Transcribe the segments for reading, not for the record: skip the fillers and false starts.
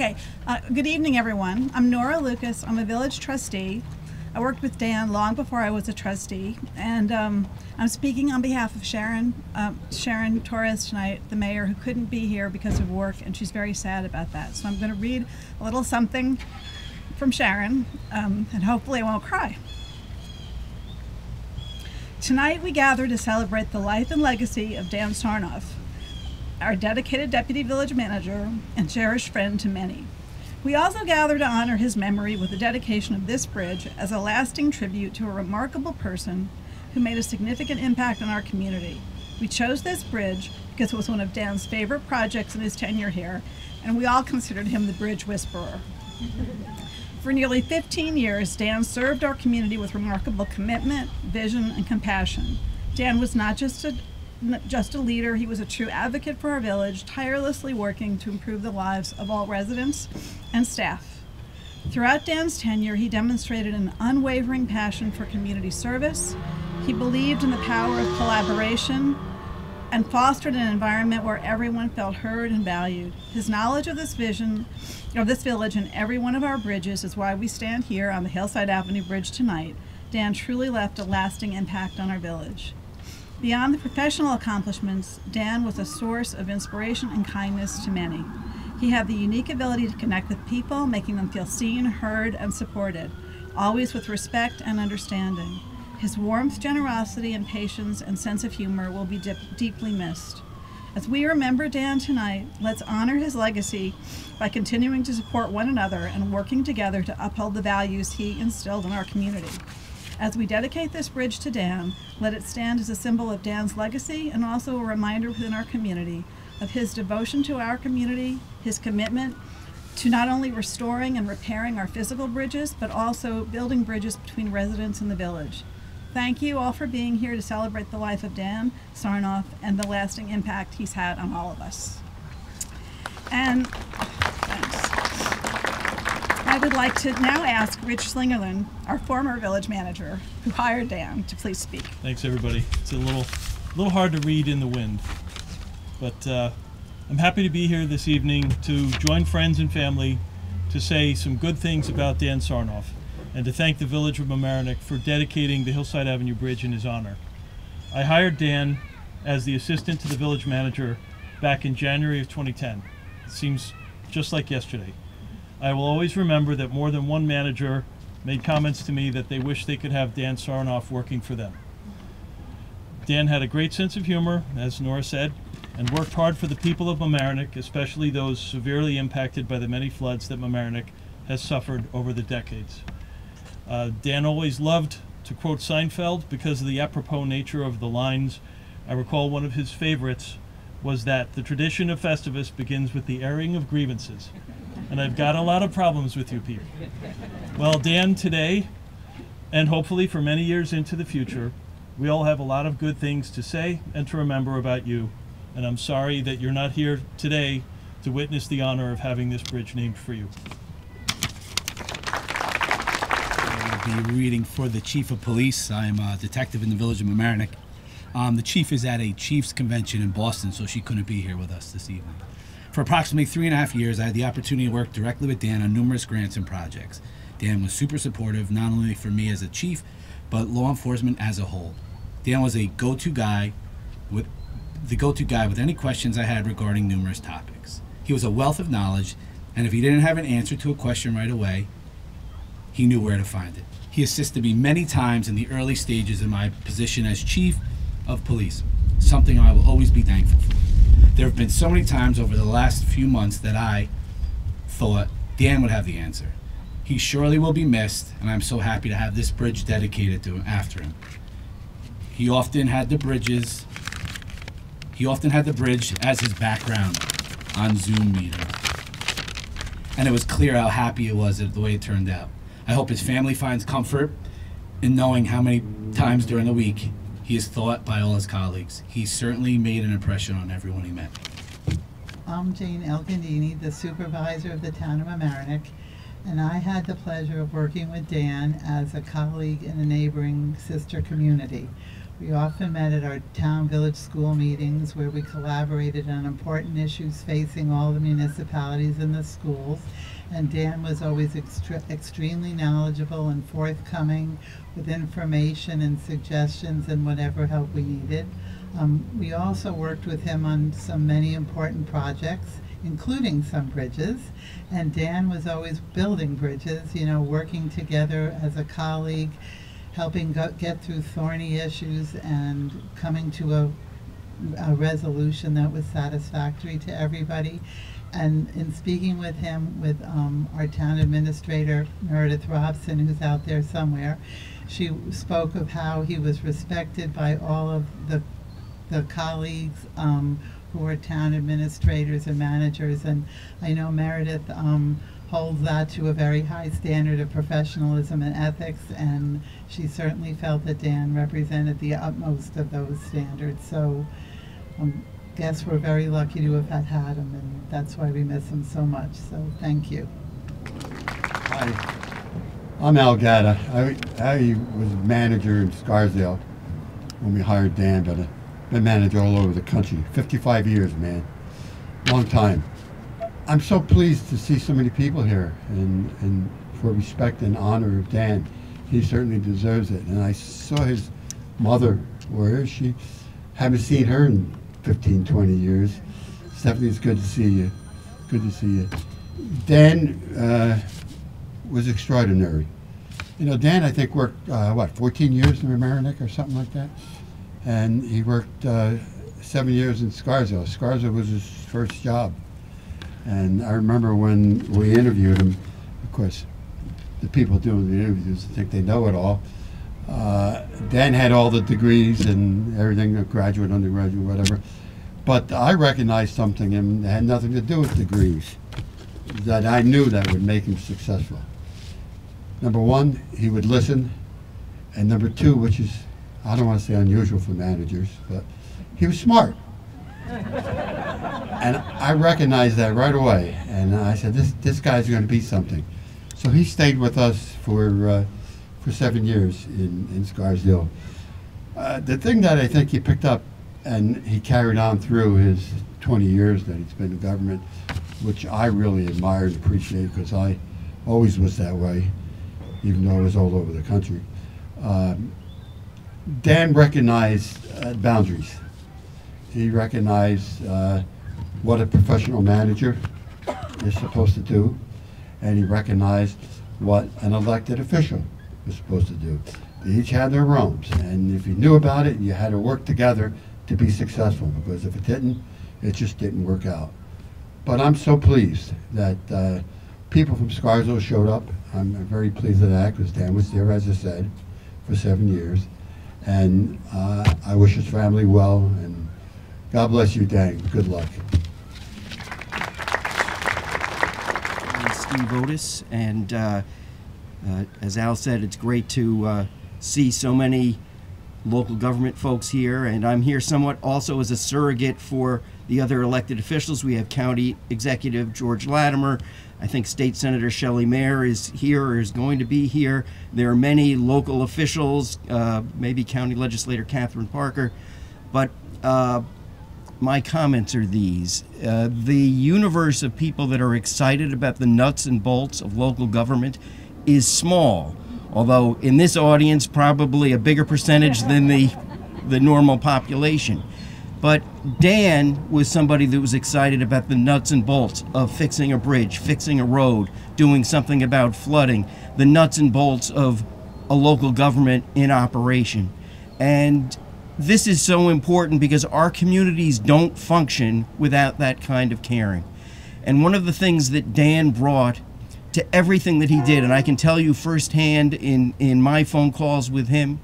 Okay, good evening, everyone. I'm Nora Lucas. I'm a village trustee. I worked with Dan long before I was a trustee, and I'm speaking on behalf of Sharon Torres tonight, the mayor, who couldn't be here because of work, and she's very sad about that. So I'm going to read a little something from Sharon, and hopefully I won't cry. Tonight we gather to celebrate the life and legacy of Dan Sarnoff, our dedicated deputy village manager and cherished friend to many. We also gather to honor his memory with the dedication of this bridge as a lasting tribute to a remarkable person who made a significant impact on our community. We chose this bridge because it was one of Dan's favorite projects in his tenure here, and we all considered him the bridge whisperer. For nearly 15 years, Dan served our community with remarkable commitment, vision, and compassion. Dan was not just a leader, he was a true advocate for our village, tirelessly working to improve the lives of all residents and staff. Throughout Dan's tenure, he demonstrated an unwavering passion for community service. He believed in the power of collaboration and fostered an environment where everyone felt heard and valued. His knowledge of this vision, of this village and every one of our bridges is why we stand here on the Hillside Avenue Bridge tonight. Dan truly left a lasting impact on our village. Beyond the professional accomplishments, Dan was a source of inspiration and kindness to many. He had the unique ability to connect with people, making them feel seen, heard, and supported, always with respect and understanding. His warmth, generosity, and patience and sense of humor will be deeply missed. As we remember Dan tonight, let's honor his legacy by continuing to support one another and working together to uphold the values he instilled in our community. As we dedicate this bridge to Dan, let it stand as a symbol of Dan's legacy and also a reminder within our community of his devotion to our community, his commitment to not only restoring and repairing our physical bridges, but also building bridges between residents and the village. Thank you all for being here to celebrate the life of Dan Sarnoff and the lasting impact he's had on all of us. And thanks. I would like to now ask Rich Slingerland, our former village manager, who hired Dan, to please speak. Thanks, everybody. It's a little hard to read in the wind, but I'm happy to be here this evening to join friends and family to say some good things about Dan Sarnoff and to thank the Village of Mamaroneck for dedicating the Hillside Avenue Bridge in his honor. I hired Dan as the assistant to the village manager back in January of 2010. It seems just like yesterday. I will always remember that more than one manager made comments to me that they wish they could have Dan Sarnoff working for them. Dan had a great sense of humor, as Nora said, and worked hard for the people of Mamaroneck, especially those severely impacted by the many floods that Mamaroneck has suffered over the decades. Dan always loved to quote Seinfeld because of the apropos nature of the lines. I recall one of his favorites was that the tradition of Festivus begins with the airing of grievances. And I've got a lot of problems with you people. Well, Dan, today, and hopefully for many years into the future, we all have a lot of good things to say and to remember about you. And I'm sorry that you're not here today to witness the honor of having this bridge named for you. I will be reading for the Chief of Police. I'm a detective in the Village of Mamaroneck. The Chief is at a Chiefs convention in Boston, so she couldn't be here with us this evening. For approximately 3.5 years, I had the opportunity to work directly with Dan on numerous grants and projects. Dan was super supportive, not only for me as a chief, but law enforcement as a whole. Dan was a go-to guy with any questions I had regarding numerous topics. He was a wealth of knowledge, and if he didn't have an answer to a question right away, he knew where to find it. He assisted me many times in the early stages of my position as chief of police, something I will always be thankful for. There have been so many times over the last few months that I thought Dan would have the answer. He surely will be missed, and I'm so happy to have this bridge dedicated to him after him. He often had the bridge as his background on Zoom meetings. And it was clear how happy it was at the way it turned out. I hope his family finds comfort in knowing how many times during the week he is thought by all his colleagues. He certainly made an impression on everyone he met. I'm Jane Elgandini, the supervisor of the town of Mamaroneck, and I had the pleasure of working with Dan as a colleague in a neighboring sister community. We often met at our town village school meetings where we collaborated on important issues facing all the municipalities and the schools. And Dan was always extremely knowledgeable and forthcoming with information and suggestions and whatever help we needed. We also worked with him on many important projects, including some bridges. And Dan was always building bridges, you know, working together as a colleague, helping get through thorny issues and coming to a resolution that was satisfactory to everybody. And in speaking with him, with our town administrator, Meredith Robson, who's out there somewhere, she spoke of how he was respected by all of the colleagues who are town administrators and managers. And I know Meredith holds that to a very high standard of professionalism and ethics, and she certainly felt that Dan represented the utmost of those standards. So guess we're very lucky to have had him, and that's why we miss him so much. So thank you. Hi, I'm Al Gatta. I was a manager in Scarsdale when we hired Dan, but I've been manager all over the country. 55 years, man. Long time. I'm so pleased to see so many people here, and for respect and honor of Dan. He certainly deserves it. And I saw his mother. Where is she? Haven't seen her in 15, 20 years. Stephanie, it's good to see you. Good to see you. Dan was extraordinary. You know, Dan, I think, worked, 14 years in Mamaroneck or something like that? And he worked 7 years in Scarsdale. Scarsdale was his first job. And I remember when we interviewed him, of course, the people doing the interviews think they know it all. Dan had all the degrees and everything, graduate, undergraduate, whatever. But I recognized something in him that had nothing to do with degrees, that I knew that would make him successful. Number one, he would listen. And number two, which is, I don't want to say unusual for managers, but he was smart. And I recognized that right away. And I said, this guy's going to be something. So he stayed with us for 7 years in Scarsdale. The thing that I think he picked up and he carried on through his 20 years that he's been in government, which I really admire and appreciate, because I always was that way, even though I was all over the country. Dan recognized boundaries. He recognized what a professional manager is supposed to do, and he recognized what an elected official is supposed to do. They each had their roles, and if you knew about it, you had to work together to be successful, because if it didn't, it just didn't work out. But I'm so pleased that people from Scarsdale showed up. I'm very pleased with that, because Dan was there, as I said, for 7 years. And I wish his family well, and God bless you, Dan. Good luck. I'm Steve Otis, and as Al said, it's great to see so many local government folks here, and I'm here somewhat also as a surrogate for the other elected officials. We have County Executive George Latimer. I think State Senator Shelley Mayer is here, or is going to be here. There are many local officials, maybe County Legislator Catherine Parker. But my comments are these. The universe of people that are excited about the nuts and bolts of local government is small, although in this audience probably a bigger percentage than the normal population. But Dan was somebody that was excited about the nuts and bolts of fixing a bridge, fixing a road, doing something about flooding, the nuts and bolts of a local government in operation. And this is so important because our communities don't function without that kind of caring. And one of the things that Dan brought to everything that he did, and I can tell you firsthand in my phone calls with him,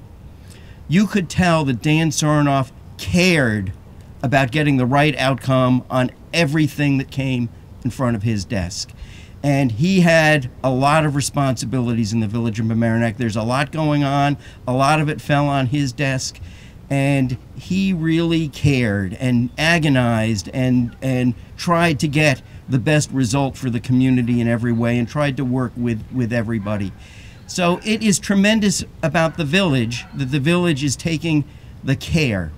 you could tell that Dan Sarnoff cared about getting the right outcome on everything that came in front of his desk. And he had a lot of responsibilities in the Village of Mamaroneck. There's a lot going on. A lot of it fell on his desk. And he really cared and agonized and tried to get the best result for the community in every way, and tried to work with everybody. So it is tremendous about the village that the village is taking the care,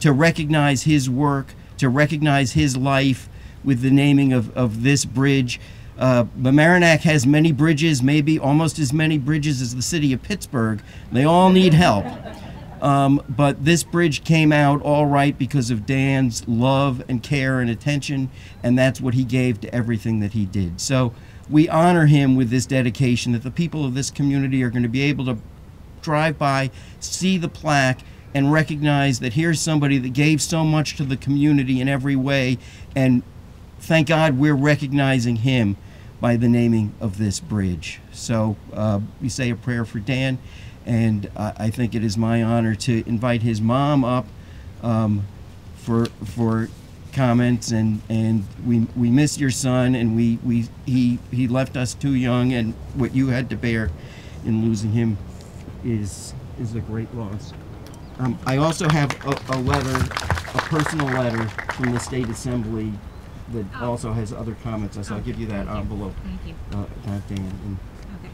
to recognize his work, to recognize his life with the naming of this bridge. Mamaroneck has many bridges, maybe almost as many bridges as the city of Pittsburgh. They all need help. But this bridge came out all right because of Dan's love and care and attention, and that's what he gave to everything that he did. So we honor him with this dedication, that the people of this community are going to be able to drive by, see the plaque, and recognize that here's somebody that gave so much to the community in every way, and thank God we're recognizing him by the naming of this bridge. So we say a prayer for Dan, and I think it is my honor to invite his mom up for comments, and we miss your son, and he left us too young, and what you had to bear in losing him is a great loss. I also have a letter, a personal letter from the State Assembly that also has other comments. So I'll give you that envelope. Thank you. Dan. Okay.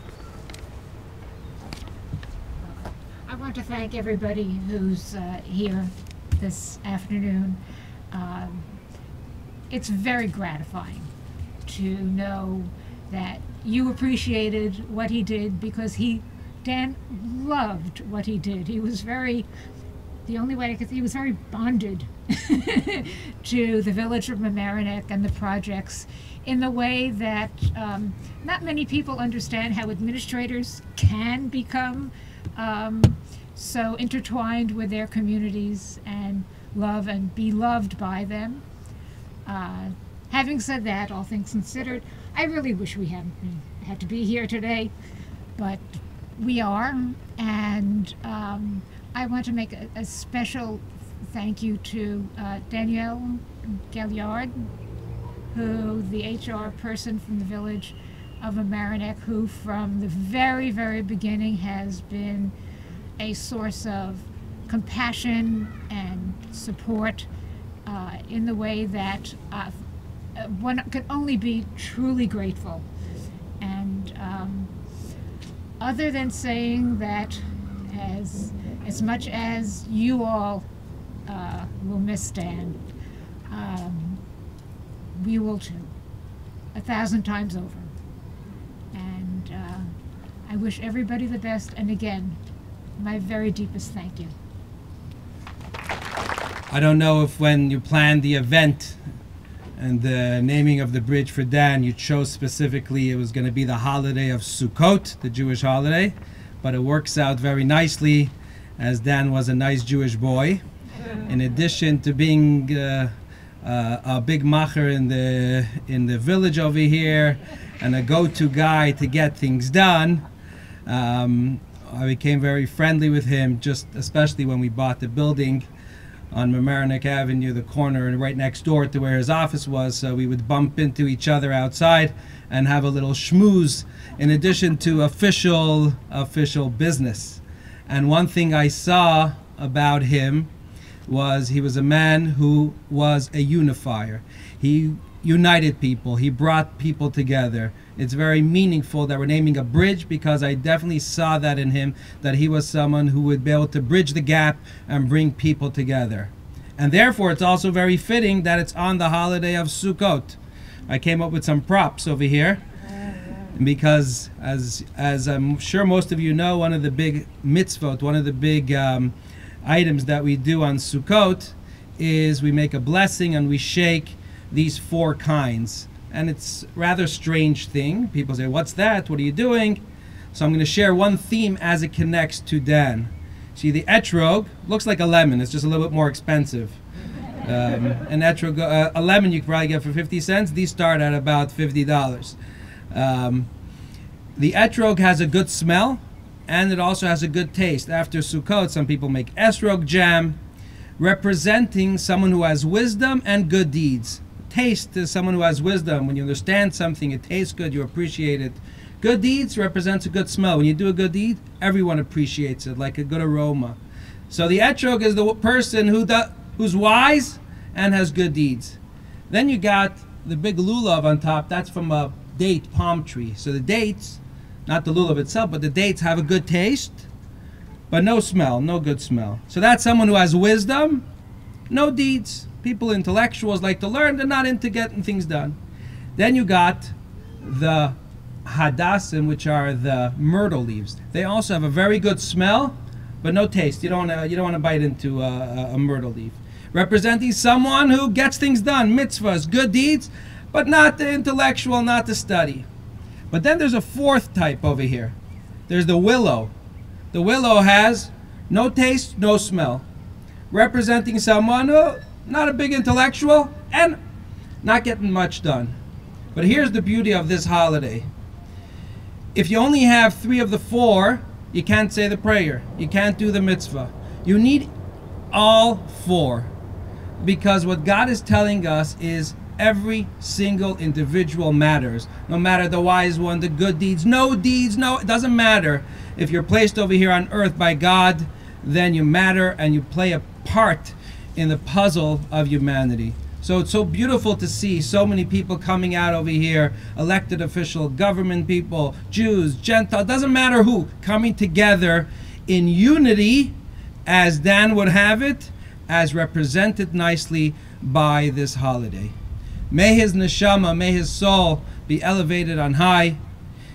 I want to thank everybody who's here this afternoon. It's very gratifying to know that you appreciated what he did, because Dan loved what he did. He was very, the only way I could say, he was very bonded to the Village of Mamaroneck and the projects in the way that not many people understand how administrators can become so intertwined with their communities and love and be loved by them. Having said that, all things considered, I really wish we hadn't had to be here today, but we are, and I want to make a special thank you to Danielle Galliard, who, the HR person from the Village of Mamaroneck, who from the very, very beginning has been a source of compassion and support in the way that one could only be truly grateful. And other than saying that as much as you all will miss Dan, we will too, 1,000 times over. And I wish everybody the best, and again, my very deepest thank you. I don't know if when you planned the event and the naming of the bridge for Dan, you chose specifically it was going to be the holiday of Sukkot, the Jewish holiday, but it works out very nicely, as Dan was a nice Jewish boy. In addition to being a big macher in the village over here and a go-to guy to get things done, I became very friendly with him, just especially when we bought the building on Mamaroneck Avenue, the corner and right next door to where his office was. So we would bump into each other outside and have a little schmooze in addition to official business. And one thing I saw about him was he was a man who was a unifier. He united people. He brought people together. It's very meaningful that we're naming a bridge, because I definitely saw that in him, that he was someone who would be able to bridge the gap and bring people together. And therefore, it's also very fitting that it's on the holiday of Sukkot. I came up with some props over here, because as I'm sure most of you know, one of the big mitzvot, one of the big items that we do on Sukkot is we make a blessing and we shake these 4 kinds. And it's a rather strange thing. People say, what's that? What are you doing? So I'm going to share one theme as it connects to Dan. See, the etrog looks like a lemon. It's just a little bit more expensive. An etrog, a lemon you can probably get for 50 cents. These start at about $50. The etrog has a good smell, and it also has a good taste. After Sukkot, some people make esrog jam, representing someone who has wisdom and good deeds. Taste is someone who has wisdom. When you understand something, it tastes good, you appreciate it. Good deeds represents a good smell. When you do a good deed, everyone appreciates it, like a good aroma. So the etrog is the person who's wise and has good deeds. Then you got the big lulav on top. That's from a date palm tree. So the dates, not the lulav itself, but the dates have a good taste, but no smell, no good smell. So that's someone who has wisdom, no deeds. People, intellectuals, like to learn, they're not into getting things done. Then you got the hadassim, which are the myrtle leaves. They also have a very good smell, but no taste. You don't want to bite into a myrtle leaf. Representing someone who gets things done, mitzvahs, good deeds, but not the intellectual, not the study. But then there's a fourth type over here. There's the willow. The willow has no taste, no smell. Representing someone who not a big intellectual and not getting much done. But here's the beauty of this holiday. If you only have 3 of the 4, you can't say the prayer. You can't do the mitzvah. You need all 4. Because what God is telling us is every single individual matters. No matter the wise one, the good deeds, no, it doesn't matter. If you're placed over here on earth by God, then you matter and you play a part in the puzzle of humanity. So it's so beautiful to see so many people coming out over here, elected official, government people, Jews, Gentiles, doesn't matter who, coming together in unity, as Dan would have it, as represented nicely by this holiday. May his neshama, may his soul be elevated on high.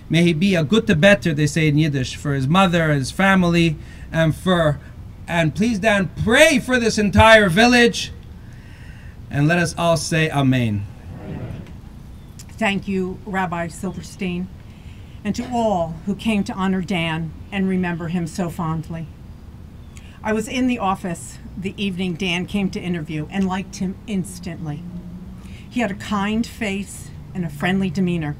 May he be a gute better, they say in Yiddish, for his mother, his family, and please, Dan, pray for this entire village. And let us all say Amen. Thank you, Rabbi Silverstein, and to all who came to honor Dan and remember him so fondly. I was in the office the evening Dan came to interview and liked him instantly. He had a kind face and a friendly demeanor.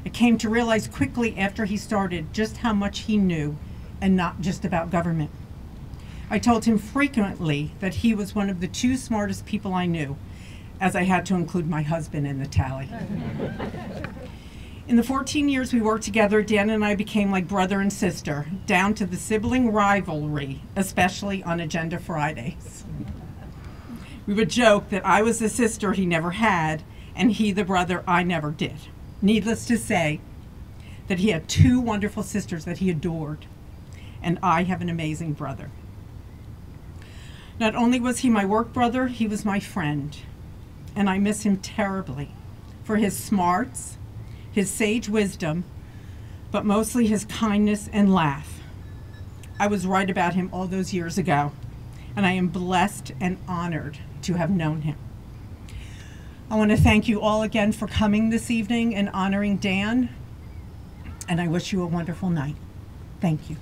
I came to realize quickly after he started just how much he knew, and not just about government. I told him frequently that he was one of the 2 smartest people I knew, as I had to include my husband in the tally. In the 14 years we worked together, Dan and I became like brother and sister, down to the sibling rivalry, especially on Agenda Fridays. We would joke that I was the sister he never had, and he the brother I never did. Needless to say, that he had 2 wonderful sisters that he adored, and I have an amazing brother. Not only was he my work brother, he was my friend, and I miss him terribly for his smarts, his sage wisdom, but mostly his kindness and laugh. I was right about him all those years ago, and I am blessed and honored to have known him. I want to thank you all again for coming this evening and honoring Dan, and I wish you a wonderful night. Thank you.